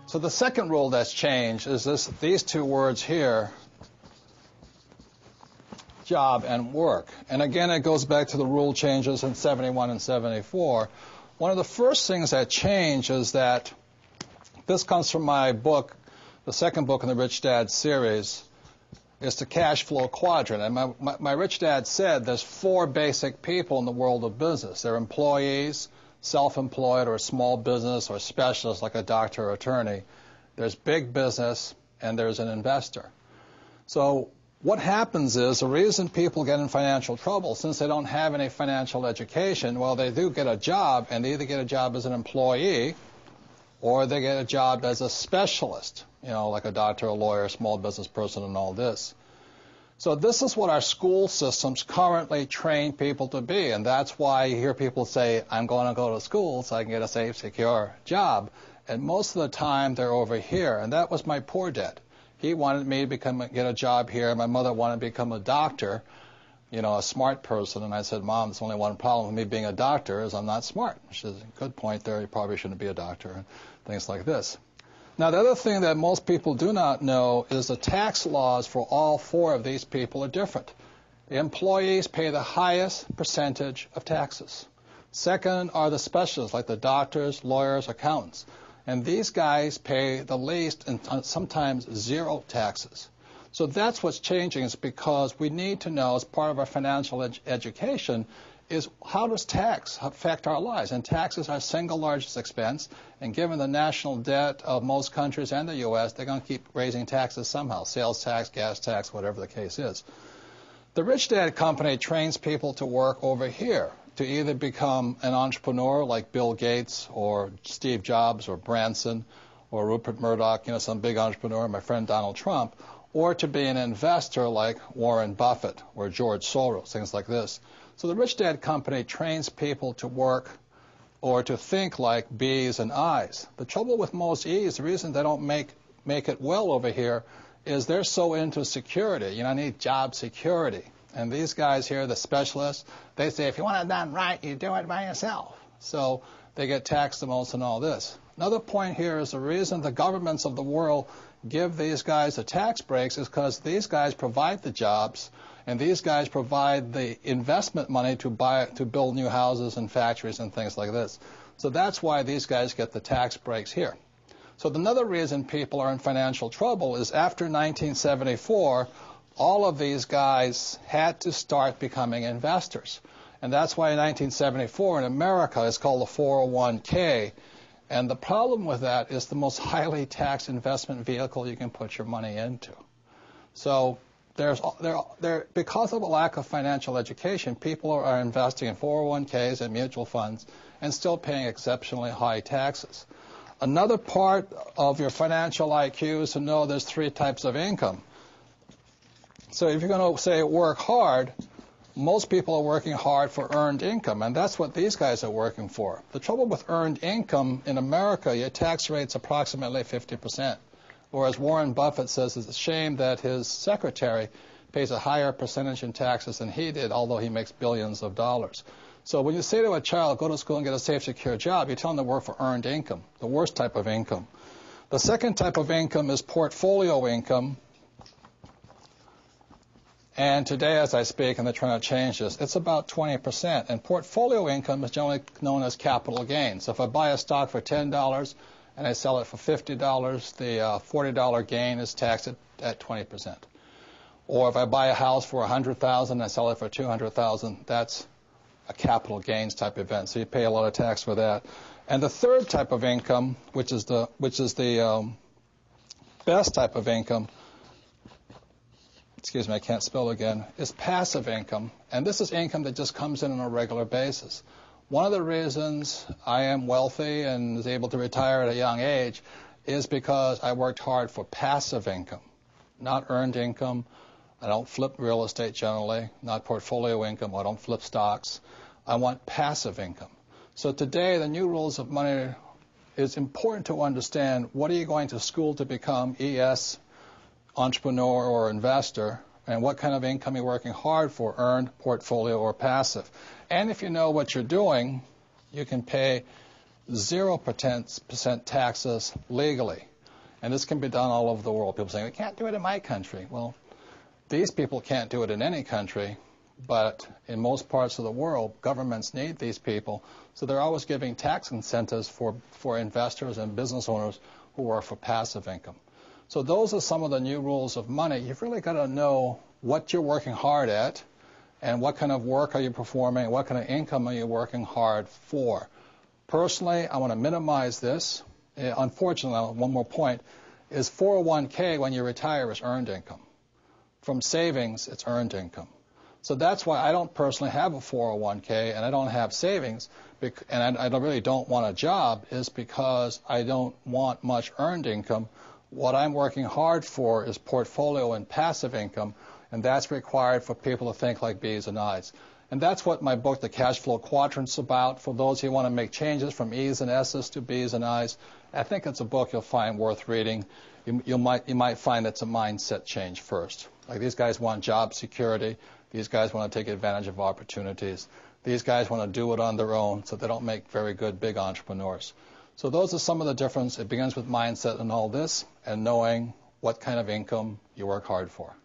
So the second rule that's changed is these two words here, job and work. And again, it goes back to the rule changes in 71 and 74. One of the first things that changed is that this comes from my book, the second book in the Rich Dad series, is the cash flow quadrant. And my Rich Dad said there's four basic people in the world of business. They're employees, self-employed or small business or specialists like a doctor or attorney. There's big business, and there's an investor. So what happens is the reason people get in financial trouble, since they don't have any financial education, well, they do get a job, and they either get a job as an employee or they get a job as a specialist, you know, like a doctor, a lawyer, small business person, and all this. So this is what our school systems currently train people to be, and that's why you hear people say, I'm going to go to school so I can get a safe, secure job. And most of the time, they're over here, and that was my poor dad. He wanted me to get a job here. My mother wanted to become a doctor, you know, a smart person. And I said, Mom, there's only one problem with me being a doctor is I'm not smart. She says, good point there. You probably shouldn't be a doctor, and things like this. Now, the other thing that most people do not know is the tax laws for all four of these people are different. The employees pay the highest percentage of taxes. Second are the specialists, like the doctors, lawyers, accountants. And these guys pay the least and sometimes zero taxes. So that's what's changing, is because we need to know, as part of our financial education, is how does tax affect our lives? And taxes are our single largest expense, and given the national debt of most countries and the U.S., they're going to keep raising taxes somehow, sales tax, gas tax, whatever the case is. The Rich Dad Company trains people to work over here, to either become an entrepreneur like Bill Gates or Steve Jobs or Branson or Rupert Murdoch, you know, some big entrepreneur, my friend Donald Trump, or to be an investor like Warren Buffett or George Soros, things like this. So the Rich Dad Company trains people to work or to think like B's and I's. The trouble with most E's, the reason they don't make it well over here, is they're so into security. You know, I need job security. And these guys here, the specialists, they say, if you want it done right, you do it by yourself. So they get taxed the most and all this. Another point here is the reason the governments of the world give these guys the tax breaks is because these guys provide the jobs, and these guys provide the investment money to build new houses and factories and things like this. So that's why these guys get the tax breaks here. So another reason people are in financial trouble is after 1974, all of these guys had to start becoming investors. And that's why in 1974 in America it's called the 401k. And the problem with that is the most highly taxed investment vehicle you can put your money into. So because of a lack of financial education, people are investing in 401ks and mutual funds and still paying exceptionally high taxes. Another part of your financial IQ is to know there's three types of income. So if you're going to say work hard, most people are working hard for earned income, and that's what these guys are working for. The trouble with earned income in America, your tax rate's approximately 50%, whereas Warren Buffett says it's a shame that his secretary pays a higher percentage in taxes than he did, although he makes billions of dollars. So when you say to a child, go to school and get a safe, secure job, you tell them to work for earned income, the worst type of income. The second type of income is portfolio income. And today, as I speak, and they're trying to change this, it's about 20%. And portfolio income is generally known as capital gains. So if I buy a stock for $10 and I sell it for $50, the $40 gain is taxed at 20%. Or if I buy a house for $100,000 and I sell it for $200,000, that's a capital gains type event. So you pay a lot of tax for that. And the third type of income, which is the best type of income, excuse me, I can't spell again, is passive income. And this is income that just comes in on a regular basis. One of the reasons I am wealthy and is able to retire at a young age is because I worked hard for passive income, not earned income. I don't flip real estate generally, not portfolio income. I don't flip stocks. I want passive income. So today, the new rules of money, it's important to understand what are you going to school to become, ES, entrepreneur or investor, and what kind of income you're working hard for, earned, portfolio, or passive. And if you know what you're doing, you can pay 0% taxes legally. And this can be done all over the world. People saying, we can't do it in my country. Well, these people can't do it in any country, but in most parts of the world, governments need these people. So they're always giving tax incentives for investors and business owners who work for passive income. So those are some of the new rules of money. You've really got to know what you're working hard at and what kind of work are you performing, what kind of income are you working hard for. Personally, I want to minimize this. Unfortunately, one more point, is 401k when you retire is earned income. From savings, it's earned income. So that's why I don't personally have a 401k and I don't have savings, and I really don't want a job, is because I don't want much earned income. What I'm working hard for is portfolio and passive income, and that's required for people to think like B's and I's. And that's what my book, The Cash Flow Quadrant, is about. For those who want to make changes from E's and S's to B's and I's, I think it's a book you'll find worth reading. You might find it's a mindset change first. Like, these guys want job security. These guys want to take advantage of opportunities. These guys want to do it on their own, so they don't make very good big entrepreneurs. So those are some of the difference. It begins with mindset and all this, and knowing what kind of income you work hard for.